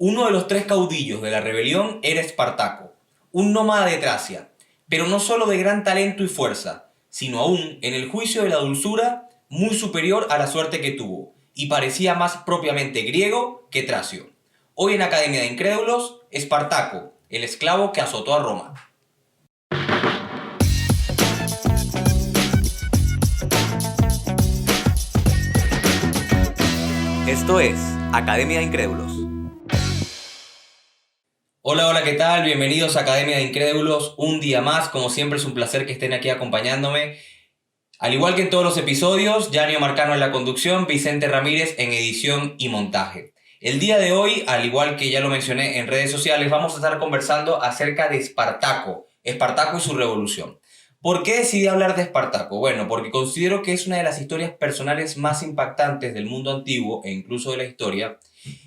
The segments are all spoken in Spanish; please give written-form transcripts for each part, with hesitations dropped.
Uno de los tres caudillos de la rebelión era Espartaco, un nómada de Tracia, pero no solo de gran talento y fuerza, sino aún, en el juicio de la dulzura, muy superior a la suerte que tuvo, y parecía más propiamente griego que tracio. Hoy en Academia de Incrédulos, Espartaco, el esclavo que azotó a Roma. Esto es Academia de Incrédulos. Hola, ¿qué tal? Bienvenidos a Academia de Incrédulos. Un día más, como siempre es un placer que estén aquí acompañándome. Al igual que en todos los episodios, Yanio Marcano en la conducción, Vicente Ramírez en edición y montaje. El día de hoy, al igual que ya lo mencioné en redes sociales, vamos a estar conversando acerca de Espartaco y su revolución. ¿Por qué decidí hablar de Espartaco? Bueno, porque considero que es una de las historias personales más impactantes del mundo antiguo e incluso de la historia,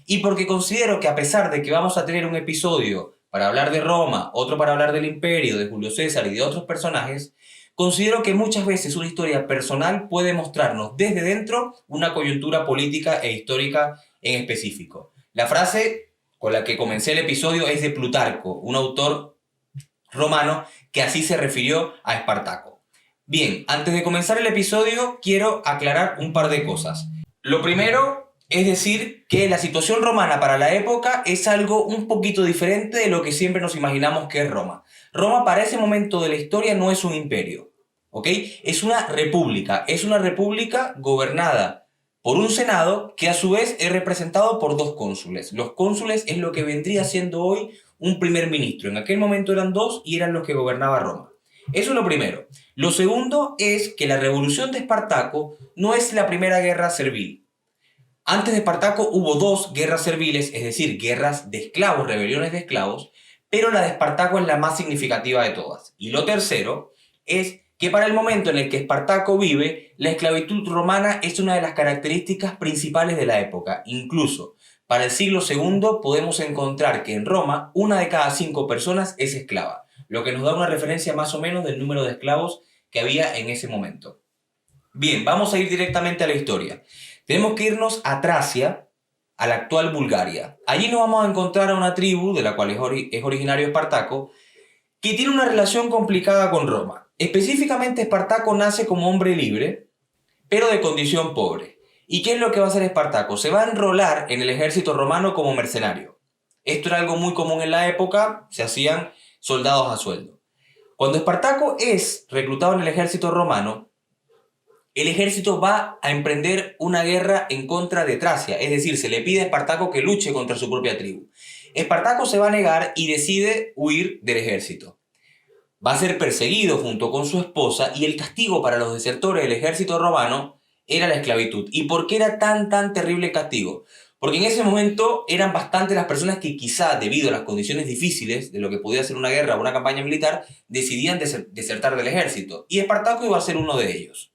y porque considero que a pesar de que vamos a tener un episodio para hablar de Roma, otro para hablar del Imperio, de Julio César y de otros personajes, considero que muchas veces una historia personal puede mostrarnos desde dentro una coyuntura política e histórica en específico. La frase con la que comencé el episodio es de Plutarco, un autor romano que así se refirió a Espartaco. Bien, antes de comenzar el episodio quiero aclarar un par de cosas. Lo primero es decir que la situación romana para la época es algo un poquito diferente de lo que siempre nos imaginamos que es Roma. Roma para ese momento de la historia no es un imperio, ¿ok? Es una república gobernada por un senado que a su vez es representado por dos cónsules. Los cónsules es lo que vendría siendo hoy un primer ministro. En aquel momento eran dos y eran los que gobernaba Roma. Eso es lo primero. Lo segundo es que la revolución de Espartaco no es la primera guerra servil. Antes de Espartaco hubo dos guerras serviles, es decir, guerras de esclavos, rebeliones de esclavos, pero la de Espartaco es la más significativa de todas. Y lo tercero es que para el momento en el que Espartaco vive, la esclavitud romana es una de las características principales de la época. Incluso para el siglo II podemos encontrar que en Roma una de cada 5 personas es esclava, lo que nos da una referencia más o menos del número de esclavos que había en ese momento. Bien, vamos a ir directamente a la historia. Tenemos que irnos a Tracia, a la actual Bulgaria. Allí nos vamos a encontrar a una tribu, de la cual es originario Espartaco, que tiene una relación complicada con Roma. Específicamente, Espartaco nace como hombre libre, pero de condición pobre. ¿Y qué es lo que va a hacer Espartaco? Se va a enrolar en el ejército romano como mercenario. Esto era algo muy común en la época, se hacían soldados a sueldo. Cuando Espartaco es reclutado en el ejército romano, el ejército va a emprender una guerra en contra de Tracia, es decir, se le pide a Espartaco que luche contra su propia tribu. Espartaco se va a negar y decide huir del ejército. Va a ser perseguido junto con su esposa y el castigo para los desertores del ejército romano era la esclavitud. ¿Y por qué era tan terrible el castigo? Porque en ese momento eran bastantes las personas que quizá debido a las condiciones difíciles de lo que podía ser una guerra o una campaña militar, decidían desertar del ejército. Y Espartaco iba a ser uno de ellos.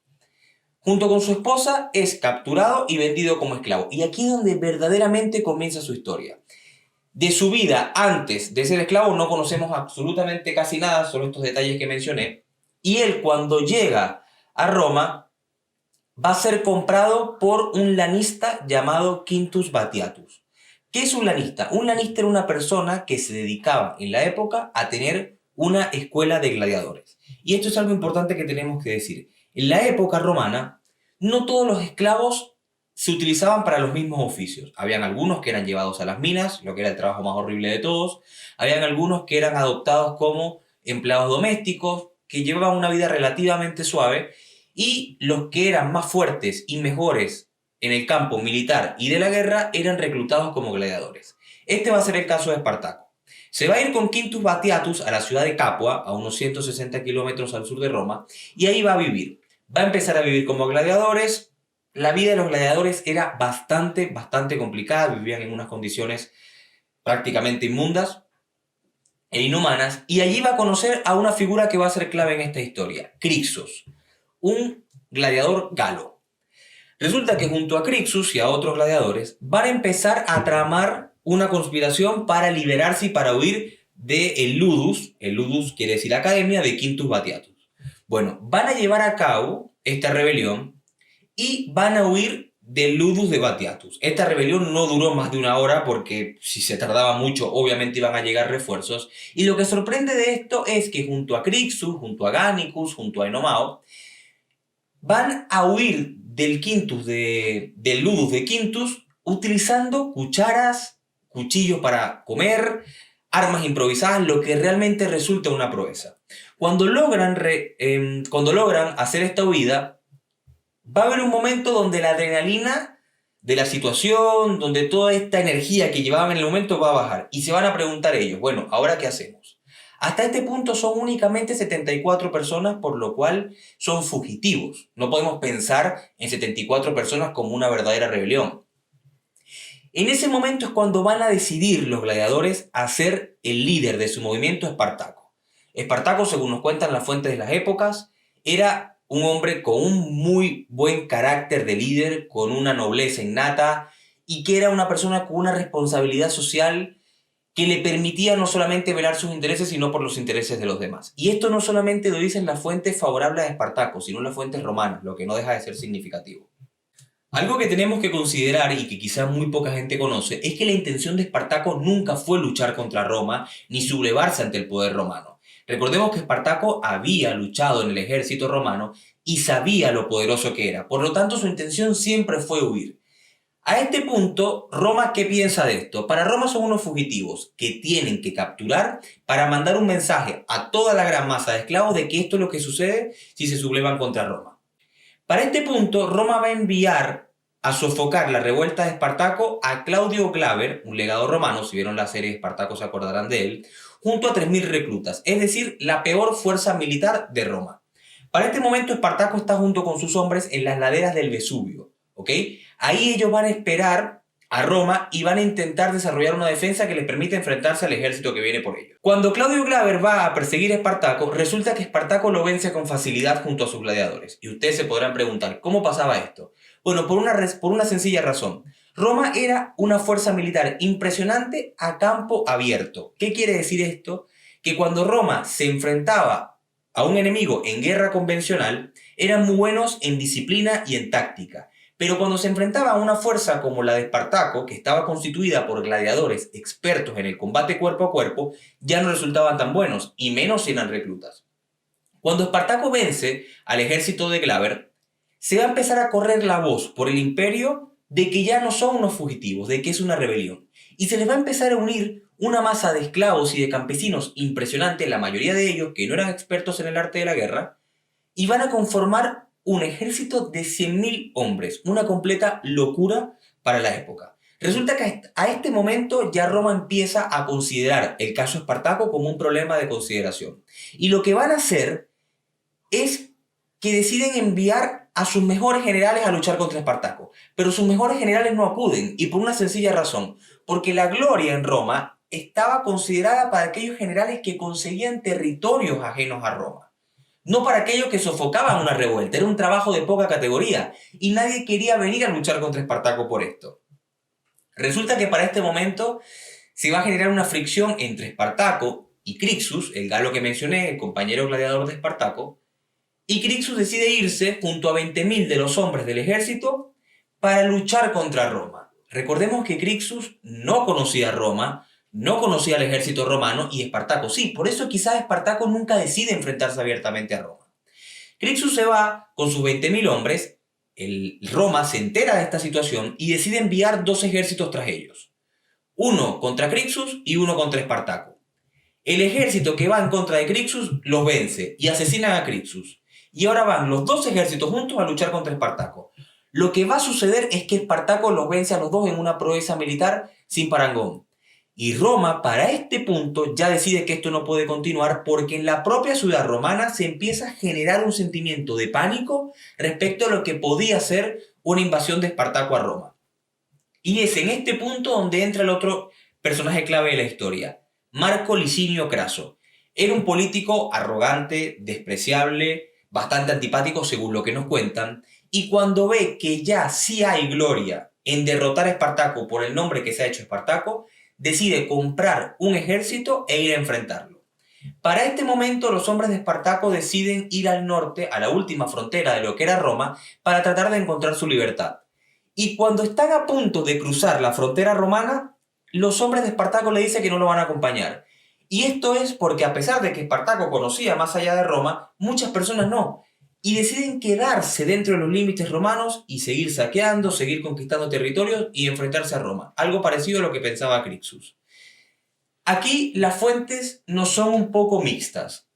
Junto con su esposa es capturado y vendido como esclavo. Y aquí es donde verdaderamente comienza su historia. De su vida antes de ser esclavo no conocemos absolutamente casi nada, solo estos detalles que mencioné. Y él cuando llega a Roma va a ser comprado por un lanista llamado Quintus Batiatus. ¿Qué es un lanista? Un lanista era una persona que se dedicaba en la época a tener una escuela de gladiadores. Y esto es algo importante que tenemos que decir. En la época romana, no todos los esclavos se utilizaban para los mismos oficios. Habían algunos que eran llevados a las minas, lo que era el trabajo más horrible de todos. Habían algunos que eran adoptados como empleados domésticos, que llevaban una vida relativamente suave. Y los que eran más fuertes y mejores en el campo militar y de la guerra eran reclutados como gladiadores. Este va a ser el caso de Espartaco. Se va a ir con Quintus Batiatus a la ciudad de Capua, a unos 160 kilómetros al sur de Roma, y ahí va a vivir. Va a empezar a vivir como gladiadores. La vida de los gladiadores era bastante complicada, vivían en unas condiciones prácticamente inmundas e inhumanas, y allí va a conocer a una figura que va a ser clave en esta historia, Crixus, un gladiador galo. Resulta que junto a Crixus y a otros gladiadores van a empezar a tramar una conspiración para liberarse y para huir del Ludus. El Ludus quiere decir academia de Quintus Batiatus. Bueno, van a llevar a cabo esta rebelión y van a huir del Ludus de Batiatus. Esta rebelión no duró más de una hora porque si se tardaba mucho obviamente iban a llegar refuerzos. Y lo que sorprende de esto es que junto a Crixus, junto a Gannicus, junto a Enomao, van a huir del del Ludus de Quintus utilizando cucharas, cuchillos para comer, armas improvisadas, lo que realmente resulta una proeza. Cuando logran hacer esta huida, va a haber un momento donde la adrenalina de la situación, donde toda esta energía que llevaban en el momento va a bajar. Y se van a preguntar ellos, bueno, ¿ahora qué hacemos? Hasta este punto son únicamente 74 personas, por lo cual son fugitivos. No podemos pensar en 74 personas como una verdadera rebelión. En ese momento es cuando van a decidir los gladiadores a ser el líder de su movimiento Espartaco. Espartaco, según nos cuentan las fuentes de las épocas, era un hombre con un muy buen carácter de líder, con una nobleza innata y que era una persona con una responsabilidad social que le permitía no solamente velar sus intereses, sino por los intereses de los demás. Y esto no solamente lo dicen las fuentes favorables a Espartaco, sino las fuentes romanas, lo que no deja de ser significativo. Algo que tenemos que considerar y que quizás muy poca gente conoce es que la intención de Espartaco nunca fue luchar contra Roma ni sublevarse ante el poder romano. Recordemos que Espartaco había luchado en el ejército romano y sabía lo poderoso que era, por lo tanto su intención siempre fue huir. A este punto, Roma, ¿qué piensa de esto? Para Roma son unos fugitivos que tienen que capturar para mandar un mensaje a toda la gran masa de esclavos de que esto es lo que sucede si se sublevan contra Roma. Para este punto, Roma va a enviar a sofocar la revuelta de Espartaco a Claudio Glaber, un legado romano, si vieron la serie de Espartaco se acordarán de él, junto a 3.000 reclutas, es decir, la peor fuerza militar de Roma. Para este momento, Espartaco está junto con sus hombres en las laderas del Vesubio, ¿ok? Ahí ellos van a esperar a Roma y van a intentar desarrollar una defensa que les permita enfrentarse al ejército que viene por ellos. Cuando Claudio Glaber va a perseguir a Espartaco, resulta que Espartaco lo vence con facilidad junto a sus gladiadores. Y ustedes se podrán preguntar, ¿cómo pasaba esto? Bueno, por una sencilla razón. Roma era una fuerza militar impresionante a campo abierto. ¿Qué quiere decir esto? Que cuando Roma se enfrentaba a un enemigo en guerra convencional, eran muy buenos en disciplina y en táctica. Pero cuando se enfrentaba a una fuerza como la de Espartaco, que estaba constituida por gladiadores expertos en el combate cuerpo a cuerpo, ya no resultaban tan buenos, y menos si eran reclutas. Cuando Espartaco vence al ejército de Glaber, se va a empezar a correr la voz por el imperio de que ya no son unos fugitivos, de que es una rebelión. Y se les va a empezar a unir una masa de esclavos y de campesinos impresionante, la mayoría de ellos que no eran expertos en el arte de la guerra, y van a conformar un ejército de 100.000 hombres, una completa locura para la época. Resulta que a este momento ya Roma empieza a considerar el caso Espartaco como un problema de consideración. Y lo que van a hacer es que deciden enviar a sus mejores generales a luchar contra Espartaco. Pero sus mejores generales no acuden, y por una sencilla razón, porque la gloria en Roma estaba considerada para aquellos generales que conseguían territorios ajenos a Roma. No para aquellos que sofocaban una revuelta, era un trabajo de poca categoría y nadie quería venir a luchar contra Espartaco por esto. Resulta que para este momento se va a generar una fricción entre Espartaco y Crixus, el galo que mencioné, el compañero gladiador de Espartaco, y Crixus decide irse junto a 20.000 de los hombres del ejército para luchar contra Roma. Recordemos que Crixus no conocía a Roma, no conocía al ejército romano y Espartaco sí, por eso quizás Espartaco nunca decide enfrentarse abiertamente a Roma. Crixus se va con sus 20.000 hombres, Roma se entera de esta situación y decide enviar 2 ejércitos tras ellos. Uno contra Crixus y uno contra Espartaco. El ejército que va en contra de Crixus los vence y asesinan a Crixus. Y ahora van los 2 ejércitos juntos a luchar contra Espartaco. Lo que va a suceder es que Espartaco los vence a los 2 en una proeza militar sin parangón. Y Roma, para este punto, ya decide que esto no puede continuar porque en la propia ciudad romana se empieza a generar un sentimiento de pánico respecto a lo que podía ser una invasión de Espartaco a Roma. Y es en este punto donde entra el otro personaje clave de la historia, Marco Licinio Craso. Era un político arrogante, despreciable, bastante antipático según lo que nos cuentan, y cuando ve que ya sí hay gloria en derrotar a Espartaco por el nombre que se ha hecho Espartaco, decide comprar un ejército e ir a enfrentarlo. Para este momento los hombres de Espartaco deciden ir al norte, a la última frontera de lo que era Roma, para tratar de encontrar su libertad. Y cuando están a punto de cruzar la frontera romana, los hombres de Espartaco le dicen que no lo van a acompañar. Y esto es porque a pesar de que Espartaco conocía más allá de Roma, muchas personas no. Y deciden quedarse dentro de los límites romanos y seguir saqueando, seguir conquistando territorios y enfrentarse a Roma. Algo parecido a lo que pensaba Crixus. Aquí las fuentes nos son un poco mixtas.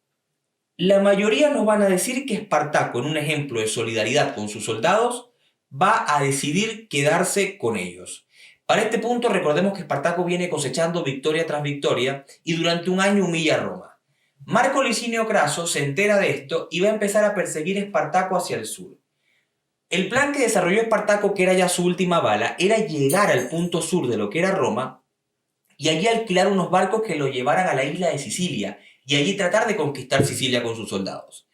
La mayoría nos van a decir que Espartaco, en un ejemplo de solidaridad con sus soldados, va a decidir quedarse con ellos. Para este punto recordemos que Espartaco viene cosechando victoria tras victoria y durante un año humilla a Roma. Marco Licinio Craso se entera de esto y va a empezar a perseguir a Espartaco hacia el sur. El plan que desarrolló Espartaco, que era ya su última bala, era llegar al punto sur de lo que era Roma y allí alquilar unos barcos que lo llevaran a la isla de Sicilia y allí tratar de conquistar Sicilia con sus soldados.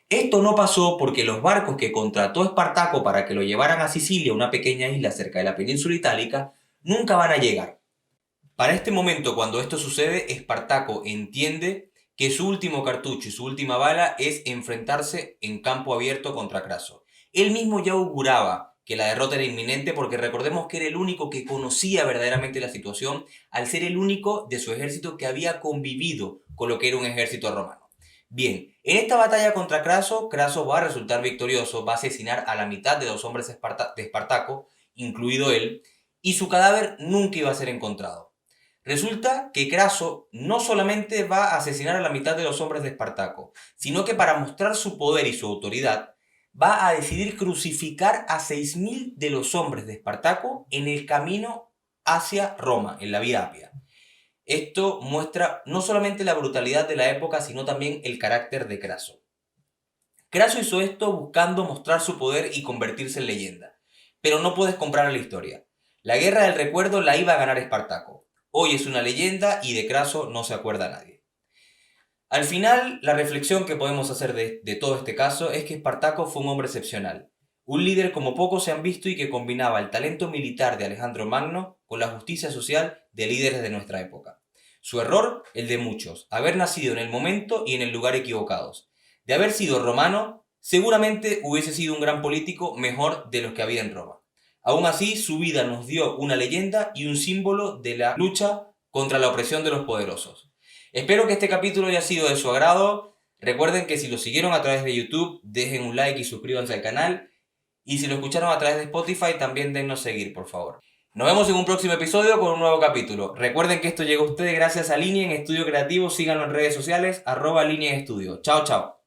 Esto no pasó porque los barcos que contrató Espartaco para que lo llevaran a Sicilia, una pequeña isla cerca de la península itálica, nunca van a llegar. Para este momento, cuando esto sucede, Espartaco entiende que su último cartucho y su última bala es enfrentarse en campo abierto contra Craso. Él mismo ya auguraba que la derrota era inminente porque recordemos que era el único que conocía verdaderamente la situación al ser el único de su ejército que había convivido con lo que era un ejército romano. Bien, en esta batalla contra Craso, Craso va a resultar victorioso, va a asesinar a la mitad de los hombres de Espartaco, incluido él, y su cadáver nunca iba a ser encontrado. Resulta que Craso no solamente va a asesinar a la mitad de los hombres de Espartaco, sino que para mostrar su poder y su autoridad, va a decidir crucificar a 6.000 de los hombres de Espartaco en el camino hacia Roma, en la vía Apia. Esto muestra no solamente la brutalidad de la época, sino también el carácter de Craso. Craso hizo esto buscando mostrar su poder y convertirse en leyenda. Pero no puedes comprar la historia. La guerra del recuerdo la iba a ganar Espartaco. Hoy es una leyenda y de Craso no se acuerda nadie. Al final, la reflexión que podemos hacer de todo este caso es que Espartaco fue un hombre excepcional. Un líder como pocos se han visto y que combinaba el talento militar de Alejandro Magno con la justicia social de líderes de nuestra época. Su error, el de muchos, haber nacido en el momento y en el lugar equivocados. De haber sido romano, seguramente hubiese sido un gran político mejor de los que había en Roma. Aún así, su vida nos dio una leyenda y un símbolo de la lucha contra la opresión de los poderosos. Espero que este capítulo haya sido de su agrado. Recuerden que si lo siguieron a través de YouTube, dejen un like y suscríbanse al canal. Y si lo escucharon a través de Spotify, también dennos seguir, por favor. Nos vemos en un próximo episodio con un nuevo capítulo. Recuerden que esto llegó a ustedes gracias a Línea en Estudio Creativo. Síganlo en redes sociales, @Línea en Estudio. Chao, chao.